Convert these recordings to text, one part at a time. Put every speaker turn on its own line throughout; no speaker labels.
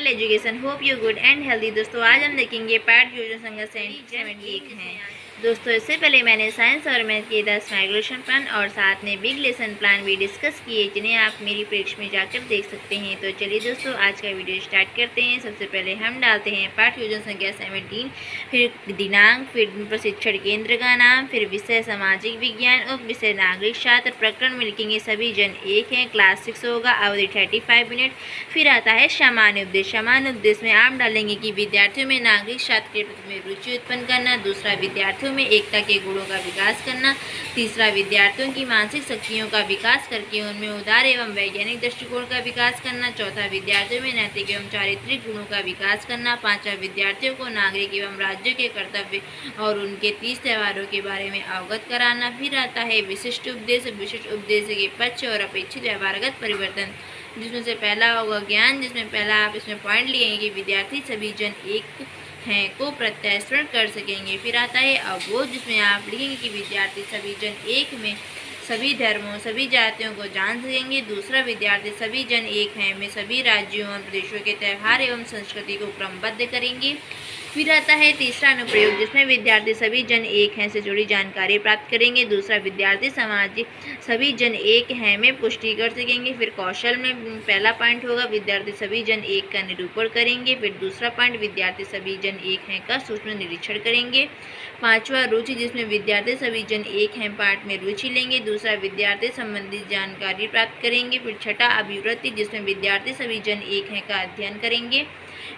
General education. Hope you good and healthy. दोस्तों आज हम देखेंगे पार्ट योजना संघ 71 है। दोस्तों इससे पहले मैंने साइंस और मैथ के 10 माइग्रेशन प्लान और साथ में बिग लेसन प्लान भी डिस्कस किए, जिन्हें आप मेरी परीक्षा में जाकर देख सकते हैं। तो चलिए दोस्तों आज का वीडियो स्टार्ट करते हैं। सबसे पहले हम डालते हैं पाठ योजना संख्या 17, फिर दिनांक, फिर प्रशिक्षण केंद्र का नाम, फिर विषय सामाजिक विज्ञान, उप विषय नागरिक शास्त्र। प्रकरण में लिखेंगे सभी जन एक हैं, क्लास 6 होगा, अवधि 35 मिनट। फिर आता है सामान्य उपदेश। सामान्य उपदेश में आप डालेंगे कि विद्यार्थियों में नागरिक शास्त्र के प्रति में रुचि उत्पन्न करना, दूसरा विद्यार्थियों में एकता के गुणों का विकास करना, तीसरा विद्यार्थियों की मानसिक शक्तियों का विकास करके उनमें उदार एवं वैज्ञानिक दृष्टिकोण का विकास करना, चौथा विद्यार्थियों में नैतिक एवं चारित्रिक गुणों का विकास करना, पांचवा विद्यार्थियों को नागरिक एवं राज्यों के कर्तव्य और उनके 30 त्योहारों के बारे में अवगत कराना। फिर आता है विशिष्ट उपदेश। विशिष्ट उपदेश के पक्ष और अपेक्षित व्यवहारगत परिवर्तन, जिसमें से पहला होगा ज्ञान, जिसमें पहला आप इसमें पॉइंट लिखेंगे कि विद्यार्थी सभी जन एक हैं को प्रत्यास्पण कर सकेंगे। फिर आता है अवबोध, जिसमें आप लिखेंगे कि विद्यार्थी सभी जन एक में सभी धर्मों सभी जातियों को जान सकेंगे। दूसरा विद्यार्थी सभी जन एक हैं में सभी राज्यों और प्रदेशों के त्यौहार एवं संस्कृति को क्रमबद्ध करेंगे। फिर आता है तीसरा अनुप्रयोग, जिसमें विद्यार्थी सभी जन एक हैं से जुड़ी जानकारी प्राप्त करेंगे। दूसरा विद्यार्थी समाज सभी जन एक हैं में पुष्टि कर सकेंगे। फिर कौशल में पहला पॉइंट होगा विद्यार्थी सभी जन एक का निरूपण करेंगे। फिर दूसरा पॉइंट विद्यार्थी सभी जन एक हैं का सूक्ष्म निरीक्षण करेंगे। पांचवा रुचि, जिसमें विद्यार्थी सभी जन एक हैं पाठ में रुचि लेंगे। दूसरा विद्यार्थी संबंधित जानकारी प्राप्त करेंगे। फिर छठा अभिवृत्ति, जिसमें विद्यार्थी सभी जन एक हैं का अध्ययन करेंगे।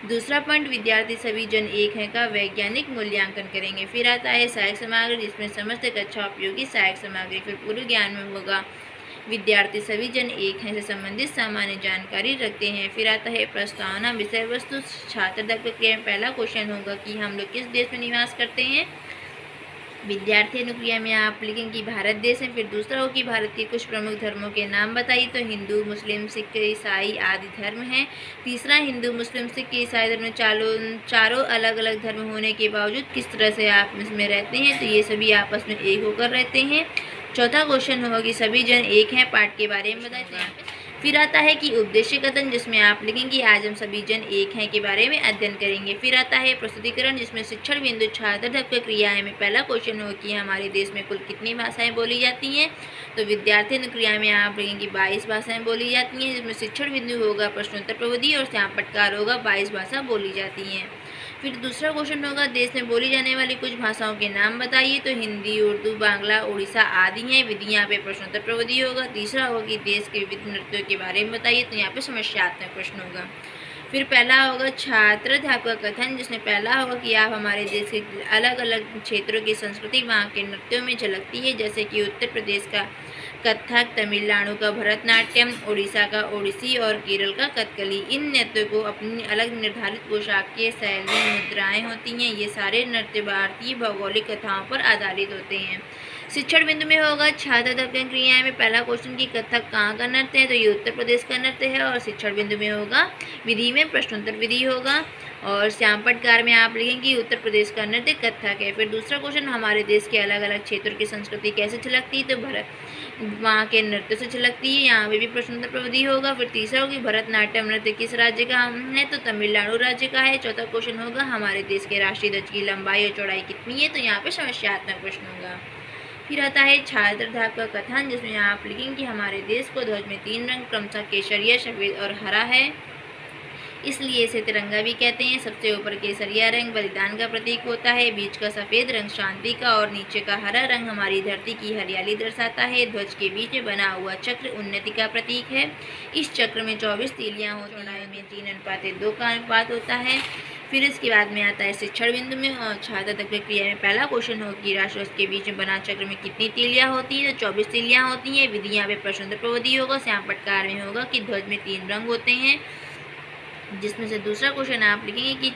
दूसरा पॉइंट विद्यार्थी सभी जन एक हैं का वैज्ञानिक मूल्यांकन करेंगे। फिर आता है सहायक सामग्री, जिसमें समस्त कक्षा उपयोगी सहायक सामग्री। फिर पूर्व ज्ञान में होगा विद्यार्थी सभी जन एक हैं से संबंधित सामान्य जानकारी रखते हैं। फिर आता है प्रस्तावना। विषय वस्तु छात्र तक प्रक्रिया में पहला क्वेश्चन होगा कि हम लोग किस देश में निवास करते हैं। विद्यार्थी अनुक्रिया में आप लिखेंगे कि भारत देश है। फिर दूसरा हो कि भारत के कुछ प्रमुख धर्मों के नाम बताइए, तो हिंदू, मुस्लिम, सिख, ईसाई आदि धर्म हैं। तीसरा हिंदू, मुस्लिम, सिख, ईसाई धर्म चारों अलग अलग धर्म होने के बावजूद किस तरह से आप इसमें रहते हैं, तो ये सभी आपस में एक होकर रहते हैं। चौथा क्वेश्चन होगा कि सभी जन एक हैं पाठ के बारे में बताते हैं। फिर आता है कि उपदेश कथन, जिसमें आप लिखेंगे आज हम सभी जन एक हैं के बारे में अध्ययन करेंगे। फिर आता है प्रस्तुतिकरण, जिसमें शिक्षण बिंदु छात्र तक क्रियाएं में पहला क्वेश्चन हो कि हमारे देश में कुल कितनी भाषाएं बोली जाती हैं, तो विद्यार्थी अनुक्रिया में आप लिखेंगे 22 भाषाएं बोली जाती हैं, जिसमें शिक्षण बिंदु होगा प्रश्नोत्तर प्रविधि और श्यामपटकार होगा 22 भाषा बोली जाती हैं। फिर दूसरा क्वेश्चन होगा देश में बोली जाने वाली कुछ भाषाओं के नाम बताइए, तो हिंदी, उर्दू, बांग्ला, उड़ीसा आदि हैं। विधि यहाँ पे प्रश्नोत्तर प्रविधि होगा। तीसरा होगा कि देश के विविध नृत्यों के बारे में बताइए, तो यहाँ पे समस्यात्मक प्रश्न होगा। फिर पहला होगा छात्र अध्यापक कथन, जिसमें पहला होगा कि आप हमारे देश के अलग अलग क्षेत्रों की संस्कृति वहाँ के नृत्यों में झलकती है, जैसे कि उत्तर प्रदेश का कथक, तमिलनाडु का भरतनाट्यम, उड़ीसा का ओडिसी और केरल का कथकली। इन नृत्यों को अपनी अलग निर्धारित पोशाकीय शैली, मुद्राएं होती हैं। ये सारे नृत्य भारतीय भौगोलिक कथाओं पर आधारित होते हैं। शिक्षण बिंदु में होगा छात्र अध्ययन क्रियाएं में पहला क्वेश्चन की कथक कहाँ का नृत्य है, तो ये उत्तर प्रदेश का नृत्य है। और शिक्षण बिंदु में होगा विधि में प्रश्नोत्तर विधि होगा। और श्यामपटकार में आप लिखेंगे कि उत्तर प्रदेश का नृत्य कथक है। फिर दूसरा क्वेश्चन हमारे देश के अलग अलग क्षेत्रों की संस्कृति कैसे झलकती है, तो वहाँ के नृत्य से झलकती है, यहाँ पे भी प्रश्नोत्तर प्रविधि होगा। फिर तीसरा होगी भरतनाट्यम नृत्य किस राज्य का है, तो तमिलनाडु राज्य का है। चौथा क्वेश्चन होगा हमारे देश के राष्ट्रीय ध्वज की लंबाई और चौड़ाई कितनी है, तो यहाँ पे समस्यात्मक प्रश्न होगा। फिर आता है छात्र अध्यापक कथन, जिसमें आप लिखेंगे कि हमारे देश को ध्वज में 3 रंग क्रमशः केसरिया, सफेद और हरा है, इसलिए इसे तिरंगा भी कहते हैं। सबसे ऊपर केसरिया रंग बलिदान का प्रतीक होता है, बीच का सफ़ेद रंग शांति का और नीचे का हरा रंग हमारी धरती की हरियाली दर्शाता है। ध्वज के बीच में बना हुआ चक्र उन्नति का प्रतीक है। इस चक्र में 24 तीलियां हो, चौड़ाई में 3:2 का अनुपात होता है। फिर इसके बाद में आता है शिक्षण बिंदु में और छात्र तक क्रिया में पहला क्वेश्चन हो कि राष्ट्रध्वज के बीच में बना चक्र में कितनी तीलियां होती हैं, तो 24 तीलियां होती हैं। विधि यहाँ पे प्रश्नोत्तर प्रविधि होगा। श्यामपटकार में होगा कि ध्वज में 3 रंग होते हैं, जिसमें से दूसरा क्वेश्चन आप लिखेंगे कि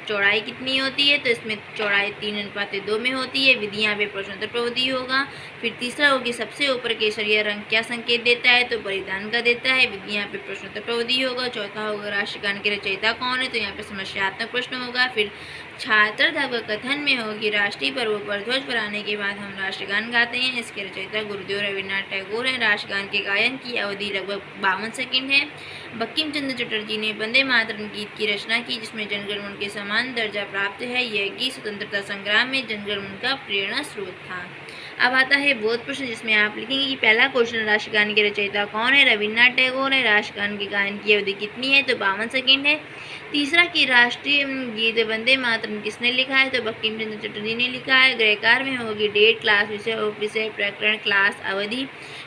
चौड़ाई कितनी होती है, तो इसमें चौड़ाई 3:2 में होती है। विधि यहाँ पे प्रश्नोत्तर प्रविधि होगा। फिर तीसरा होगी सबसे ऊपर केसरिया रंग क्या संकेत देता है, तो बलिदान का देता है। विधि यहाँ पे प्रश्नोत्तर प्रविधि होगा। चौथा होगा राष्ट्रगान के रचयिता कौन है, तो यहाँ पे समस्यात्मक प्रश्न होगा। फिर छात्र अध्यापक कथन में हो कि राष्ट्रीय पर्वों पर ध्वज फहराने के बाद हम राष्ट्रगान गाते हैं। इसके रचयिता गुरुदेव रविन्द्रनाथ टैगोर हैं। राष्ट्रगान के गायन की अवधि लगभग 52 सेकंड है। बंकिम चंद्र चटर्जी ने वंदे मातरम गीत की रचना की, जिसमें जनगण मन के समान दर्जा प्राप्त है। यह गीत स्वतंत्रता संग्राम में जनगण मन का प्रेरणा स्रोत था। अब आता है बोध प्रश्न, जिसमें आप लिखेंगे कि पहला क्वेश्चन, राष्ट्रगान के रचयिता कौन है? रविन्द्रनाथ टैगोर है। राष्ट्रगान के गायन की अवधि कितनी है? तो 52 सेकंड है। तीसरा कि राष्ट्रीय गीत वंदे मातरम किसने लिखा है? तो बंकिम चंद्र चटर्जी ने लिखा है। गृहकार में होगी डेट, क्लास, विषय, उपविषय, प्रकरण, क्लास, अवधि।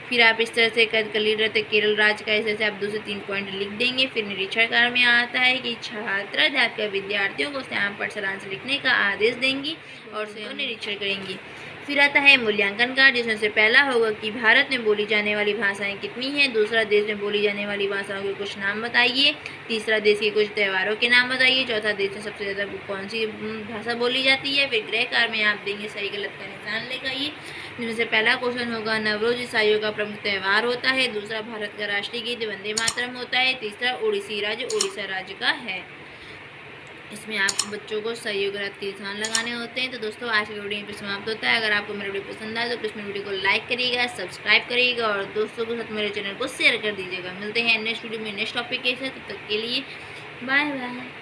फिर आप इस तरह से कलिरत केरल राज्य का, इस तरह से आप 2 से 3 पॉइंट लिख देंगे। फिर निरीक्षण कार्य में आता है कि छात्र अध्यापक विद्यार्थियों को श्याम पर सारांश लिखने का आदेश देंगी और स्वयं निरीक्षण करेंगी। फिर आता है मूल्यांकन कार्य, जिसमें से पहला होगा कि भारत में बोली जाने वाली भाषाएं कितनी हैं। दूसरा, देश में बोली जाने वाली भाषाओं के कुछ नाम बताइए। तीसरा, देश के कुछ त्योहारों के नाम बताइए। चौथा, देश में सबसे ज़्यादा कौन सी भाषा बोली जाती है। फिर गृह कार्य में आप देंगे सही गलत का निशान लगाइए, जिनमें से पहला क्वेश्चन होगा नवरोज ईसाइयों का प्रमुख त्यौहार होता है। दूसरा, भारत का राष्ट्रीय गीत वंदे मातरम होता है। तीसरा, ओडिसी राज्य उड़ीसा राज्य का है। इसमें आप बच्चों को सही और गलत के निशान लगाने होते हैं। तो दोस्तों, आज की वीडियो पर समाप्त होता है। अगर आपको मेरा वीडियो पसंद आए तो प्लीज़ मेरे वीडियो को लाइक करिएगा, सब्सक्राइब करिएगा और दोस्तों के साथ मेरे चैनल को शेयर कर दीजिएगा। मिलते हैं नेक्स्ट वीडियो में नेक्स्ट टॉपिक के साथ। तब तक के लिए बाय बाय।